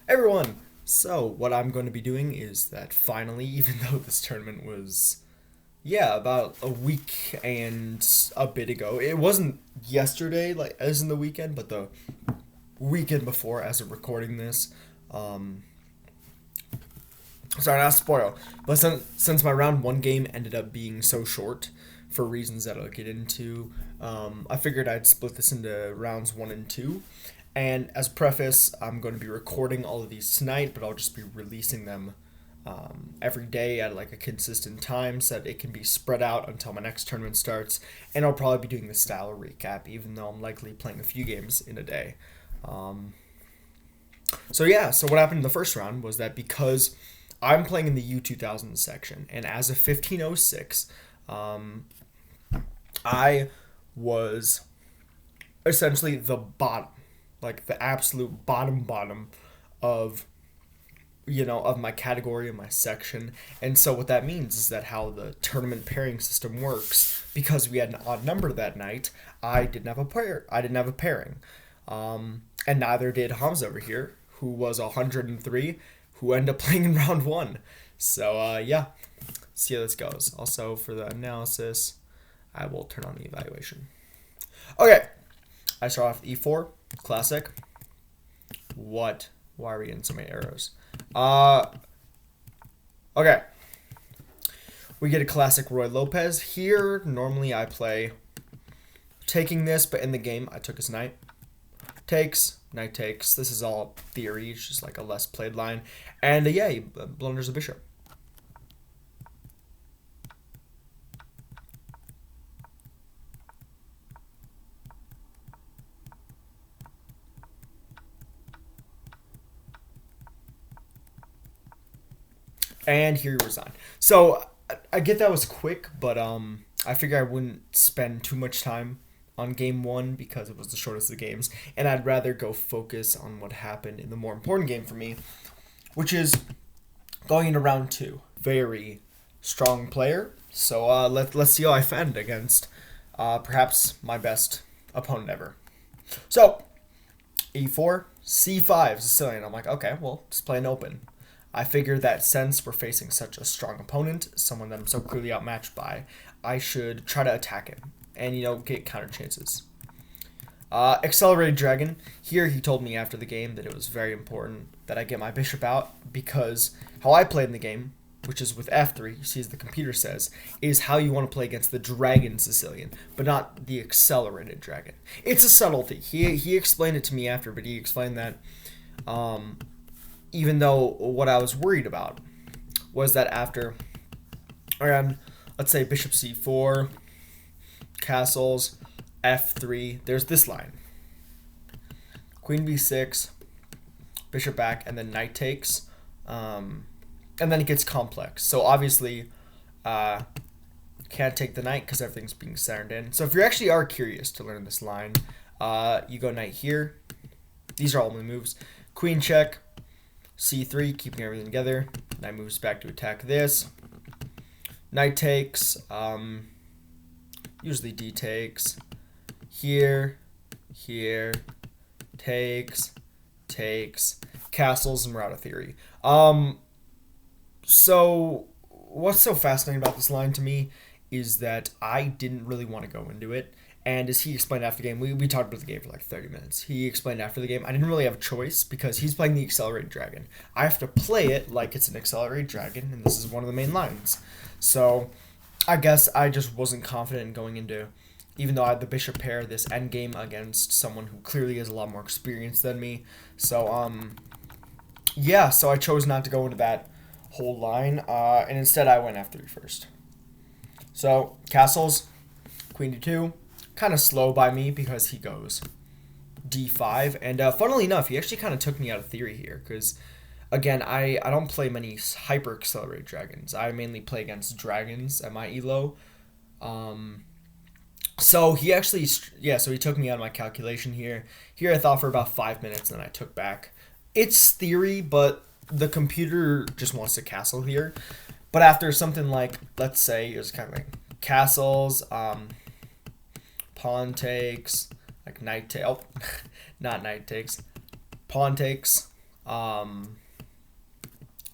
Everyone! So, what I'm going to be doing is that finally, even though this tournament was, about a week and a bit ago, it wasn't yesterday, like, as in the weekend, but the weekend before, as of recording this. Um, Sorry, not spoil, but since my round one game ended up being so short, for reasons that I'll get into, I figured I'd split this into rounds one and two. And as a preface, I'm going to be recording all of these tonight, but I'll just be releasing them every day at like a consistent time so that it can be spread out until my next tournament starts. And I'll probably be doing the style recap, even though I'm likely playing a few games in a day. So what happened in the first round was that because I'm playing in the U2000 section, and as of 1506, I was essentially the bottom, like the absolute bottom of of my category and my section. And so what that means is that how the tournament pairing system works, because we had an odd number that night, I didn't have a pair. I didn't have a pairing, and neither did Hamza over here, who was 103, who ended up playing in round one. So see how this goes. Also, for the analysis, I will turn on the evaluation. Okay, I start off with e4, classic. What? Why are we getting so many arrows? Okay. We get a classic Roy Lopez. Here, normally I play taking this, but in the game, I took his knight. Takes, knight takes. This is all theory. It's just like a less played line. And he blunders the bishop. And here he resigned. So I get that was quick, but I figure I wouldn't spend too much time on game one because it was the shortest of the games, and I'd rather go focus on what happened in the more important game for me, which is going into round two. Very strong player. So let's see how I fend against perhaps my best opponent ever. So e4, c5 Sicilian. I'm like, okay, well, just play an open. I figured that since we're facing such a strong opponent, someone that I'm so clearly outmatched by, I should try to attack him and, get counter chances. Accelerated Dragon. Here he told me after the game that it was very important that I get my bishop out because how I played in the game, which is with f3, you see as the computer says, is how you want to play against the Dragon Sicilian, but not the Accelerated Dragon. It's a subtlety. He explained it to me after, but he explained that even though what I was worried about was that after around, let's say, bishop c4, castles, f3, there's this line. Queen b6, bishop back, and then knight takes. And then it gets complex. So obviously, can't take the knight because everything's being centered in. So if you actually are curious to learn this line, you go knight here. These are all my moves. Queen check, c3, keeping everything together. Knight moves back to attack this. Knight takes, usually d takes. Here, takes, castles, and we're out of theory. So what's so fascinating about this line to me is that I didn't really want to go into it. And as he explained after the game, we talked about the game for like 30 minutes. He explained after the game, I didn't really have a choice because he's playing the Accelerated Dragon. I have to play it like it's an Accelerated Dragon, and this is one of the main lines. So I guess I just wasn't confident in going into, even though I had the bishop pair, this endgame against someone who clearly has a lot more experience than me. So, so I chose not to go into that whole line, and instead I went f3 first. So, castles, queen d2. Kind of slow by me because he goes d5, and funnily enough, he actually kind of took me out of theory here because, again, I don't play many hyper accelerated dragons. I mainly play against dragons at my elo. So he actually, so he took me out of my calculation here. Here I thought for about 5 minutes, and then I took back. It's theory, but the computer just wants to castle here. But after something like, let's say, it was kind of like castles, pawn takes, like knight take, not knight takes, pawn takes, Um,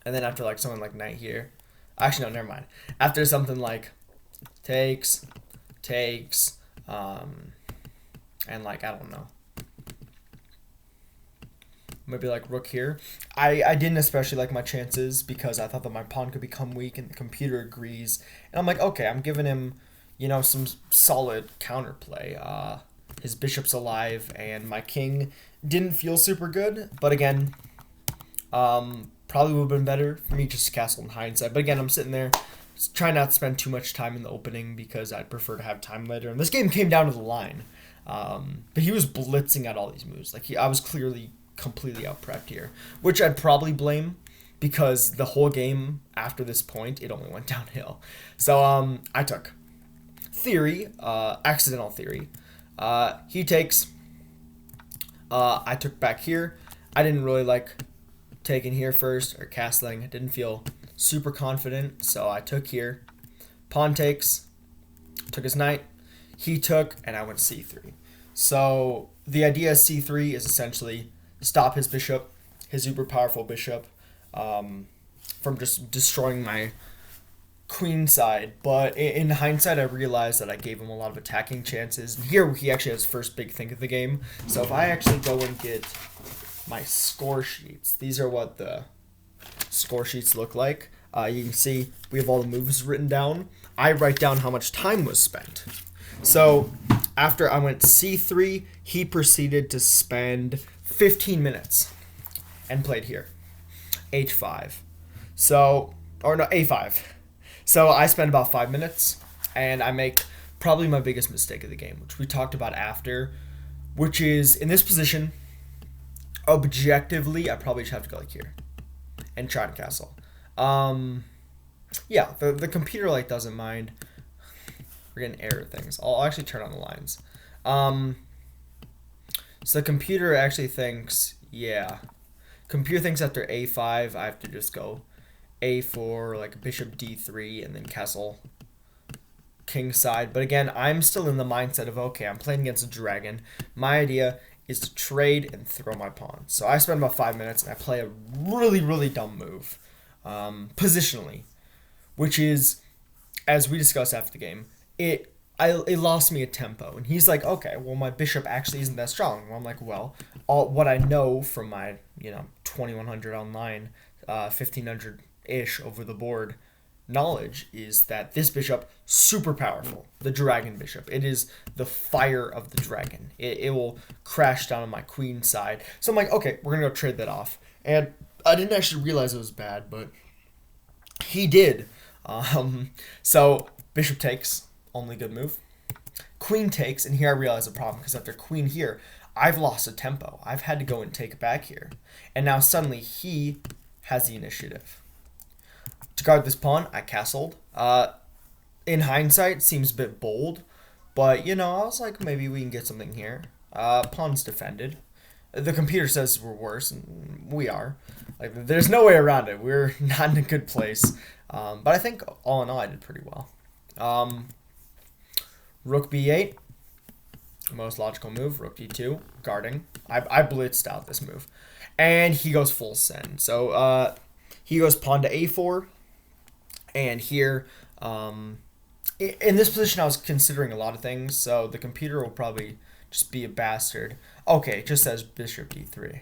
and then after like something like knight here, actually no, never mind. After something like takes, takes, and like I don't know, maybe like rook here. I didn't especially like my chances because I thought that my pawn could become weak, and the computer agrees. And I'm like, okay, I'm giving him, some solid counterplay. His bishop's alive, and my king didn't feel super good. But again, probably would have been better for me just to castle in hindsight. But again, I'm sitting there trying not to spend too much time in the opening because I'd prefer to have time later. And this game came down to the line. But he was blitzing at all these moves. Like I was clearly completely out prepped here, which I'd probably blame because the whole game after this point it only went downhill. So I took theory, accidental theory. He takes. I took back here. I didn't really like taking here first or castling. I didn't feel super confident, so I took here. Pawn takes. Took his knight. He took, and I went c3. So the idea of c3 is essentially stop his bishop, his uber powerful bishop, from just destroying my queen side. But in hindsight, I realized that I gave him a lot of attacking chances. And here he actually has first big thing of the game. So if I actually go and get my score sheets, these are what the score sheets look like. You can see we have all the moves written down. I write down how much time was spent. So after I went c3, he proceeded to spend 15 minutes and played here. h5. So, or no, a5. So I spend about 5 minutes, and I make probably my biggest mistake of the game, which we talked about after, which is in this position, objectively, I probably just have to go like here and try to castle. Yeah, the computer like doesn't mind. We're getting error things. I'll actually turn on the lines. So the computer actually thinks, yeah. Computer thinks after a5, I have to just go a4, like bishop d3, and then castle king side. But again, I'm still in the mindset of, okay, I'm playing against a dragon. My idea is to trade and throw my pawn. So I spend about 5 minutes, and I play a really, really dumb move, positionally, which is, as we discussed after the game, it lost me a tempo. And he's like, okay, well, my bishop actually isn't that strong. Well, I'm like, well, what I know from my 2100 online, 1500-ish over the board knowledge is that this bishop, super powerful, the dragon bishop. It is the fire of the dragon. It will crash down on my queen side. So I'm like, okay, we're going to go trade that off. And I didn't actually realize it was bad, but he did. So bishop takes, only good move. Queen takes, and here I realize the problem, because after queen here, I've lost a tempo. I've had to go and take it back here. And now suddenly he has the initiative. To guard this pawn, I castled. In hindsight, seems a bit bold, but I was like, maybe we can get something here. Pawn's defended. The computer says we're worse, and we are. Like, there's no way around it. We're not in a good place. But I think all in all, I did pretty well. Rook b8, most logical move. Rook d2, guarding. I blitzed out this move, and he goes full send. So he goes pawn to a4, and here, in this position, I was considering a lot of things. So the computer will probably just be a bastard. Okay, it just says bishop d3.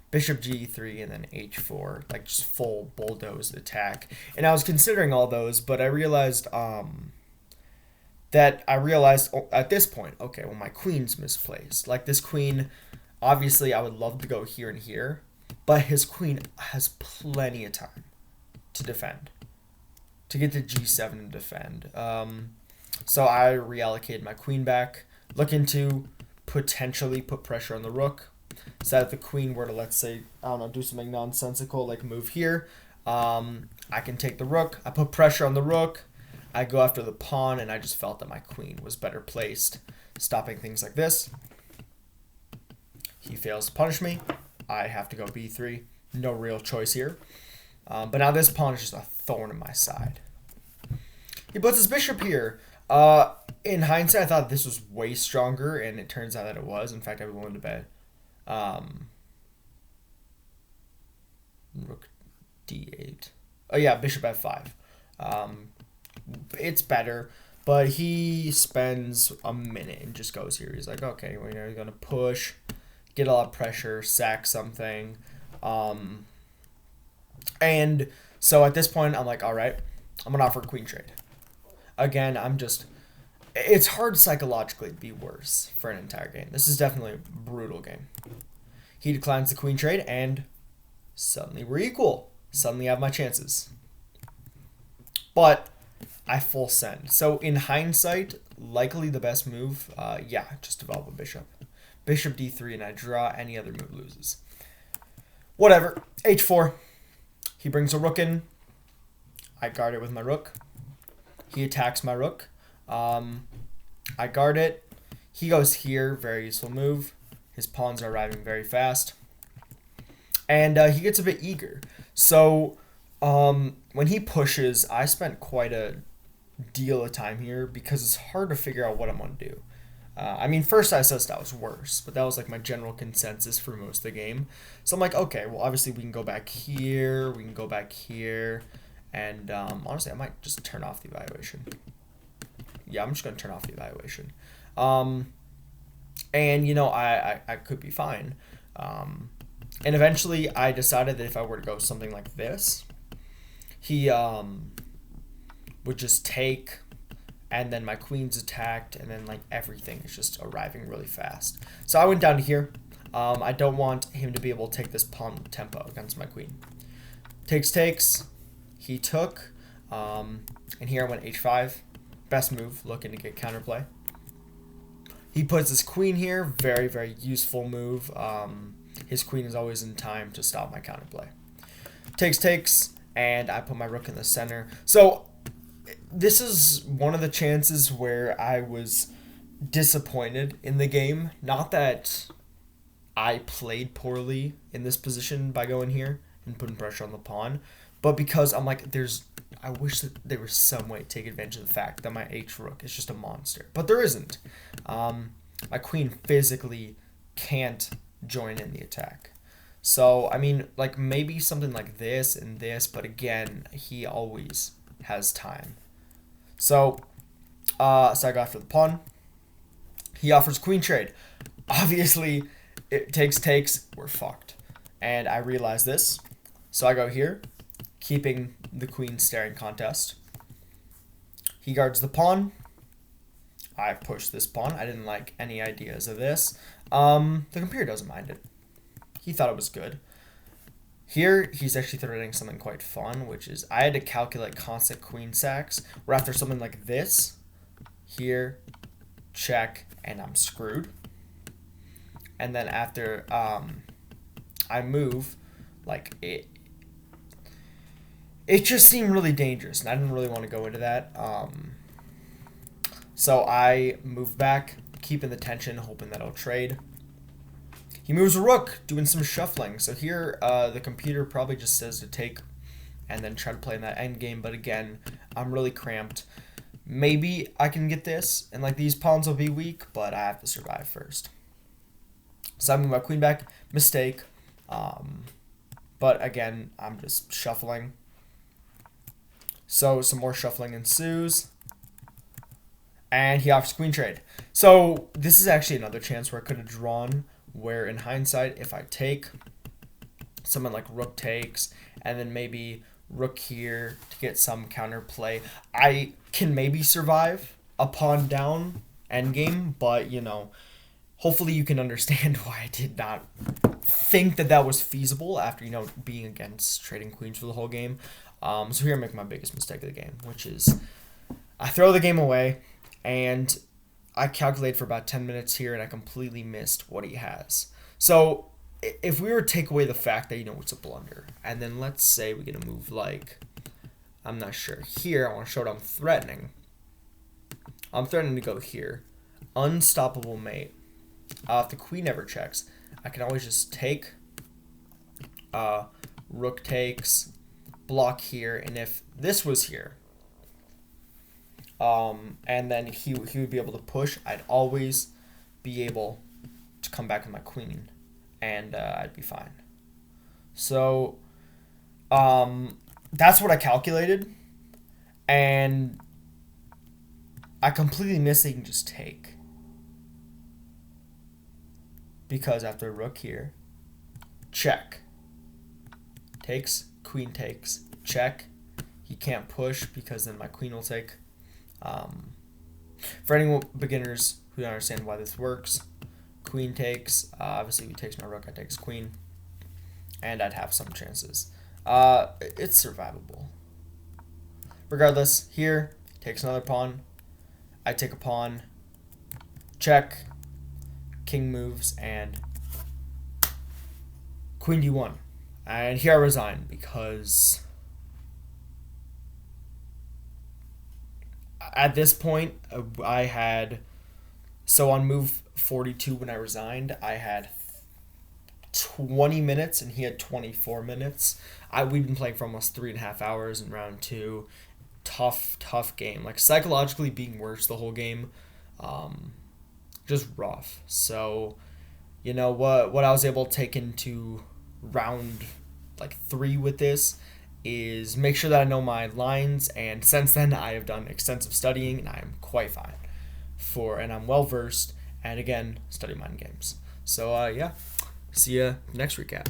Bishop g3 and then h4, like just full bulldoze attack. And I was considering all those, but I realized at this point, okay, well, my queen's misplaced. Like, this queen, obviously I would love to go here and here, but his queen has plenty of time to defend, to get to g7 and defend. So I reallocated my queen back, looking to potentially put pressure on the rook. So that if the queen were to, let's say, I don't know, do something nonsensical, like move here, I can take the rook. I put pressure on the rook. I go after the pawn, and I just felt that my queen was better placed, stopping things like this. He fails to punish me. I have to go b3. No real choice here. But now this pawn is just a thorn in my side. He puts his bishop here. In hindsight, I thought this was way stronger, and it turns out that it was. In fact, I would willing to bet. d8. Oh yeah, bishop f5. It's better, but he spends a minute and just goes here. He's like, okay, we're gonna push, get a lot of pressure, sack something, and so at this point, I'm like, all right, I'm gonna offer a queen trade. Again, it's hard psychologically to be worse for an entire game. This is definitely a brutal game. He declines the queen trade, and suddenly we're equal. Suddenly I have my chances. But I full send. So in hindsight, likely the best move, just develop a bishop. Bishop d3, and I draw. Any other move loses. Whatever. h4. He brings a rook in. I guard it with my rook. He attacks my rook. I guard it. He goes here. Very useful move. His pawns are arriving very fast. And he gets a bit eager. So when he pushes, I spent quite a deal of time here because it's hard to figure out what I'm going to do. First I assessed that was worse, but that was like my general consensus for most of the game. So I'm like, okay, well, obviously we can go back here, we can go back here, and honestly, I might just turn off the evaluation. Yeah, I'm just going to turn off the evaluation. And, I could be fine. And eventually I decided that if I were to go something like this, he would just take, and then my queen's attacked, and then like everything is just arriving really fast. So I went down to here. I don't want him to be able to take this pawn tempo against my queen. Takes. He took, and here I went h5. Best move, looking to get counterplay. He puts his queen here. Very, very useful move. His queen is always in time to stop my counterplay. Takes, and I put my rook in the center. So this is one of the chances where I was disappointed in the game. Not that I played poorly in this position by going here and putting pressure on the pawn, but because I'm like, I wish that there was some way to take advantage of the fact that my h-rook is just a monster. But there isn't. My queen physically can't join in the attack. So, maybe something like this and this, but again, he always has time. So I go after the pawn. He offers queen trade. Obviously, it takes, we're fucked. And I realize this. So I go here, keeping the queen staring contest. He guards the pawn. I push this pawn. I didn't like any ideas of this. The computer doesn't mind it. He thought it was good. Here, he's actually threatening something quite fun, which is I had to calculate constant queen sacks, where after something like this, here, check, and I'm screwed. And then after I move, it just seemed really dangerous, and I didn't really want to go into that. So I move back, keeping the tension, hoping that I'll trade. He moves a rook, doing some shuffling. So here, the computer probably just says to take and then try to play in that end game. But again, I'm really cramped. Maybe I can get this, and these pawns will be weak, but I have to survive first. So I move my queen back. Mistake. But again, I'm just shuffling. So some more shuffling ensues. And he offers queen trade. So this is actually another chance where I could have drawn, where in hindsight, if I take, someone like rook takes, and then maybe rook here to get some counterplay, I can maybe survive a pawn down endgame, but, hopefully you can understand why I did not think that that was feasible after, being against trading queens for the whole game. So here I make my biggest mistake of the game, which is I throw the game away, and I calculate for about 10 minutes here, and I completely missed what he has. So if we were to take away the fact that, it's a blunder, and then let's say we're going to move I'm not sure. Here, I want to show what I'm threatening. I'm threatening to go here. Unstoppable mate. If the queen never checks, I can always just take, rook takes, block here, and if this was here, and then he would be able to push, I'd always be able to come back with my queen, and I'd be fine. So That's what I calculated, and I completely missed that you can just take. Because after rook here, check. Takes, queen takes, check. He can't push because then my queen will take. For any beginners who don't understand why this works, queen takes. Obviously, if he takes my rook, I takes queen, and I'd have some chances. It's survivable. Regardless, here he takes another pawn. I take a pawn. Check. King moves and queen d1. And here I resign because at this point I had, so on move 42 when I resigned, I had 20 minutes and he had 24 minutes. We'd been playing for almost 3.5 hours in round 2. Tough game. Like psychologically being worse the whole game. Just rough. So, you know what I was able to take into round like 3 with this is make sure that I know my lines, and since then I have done extensive studying and I am quite fine and I'm well versed, and again study mind games. So yeah, see ya next recap.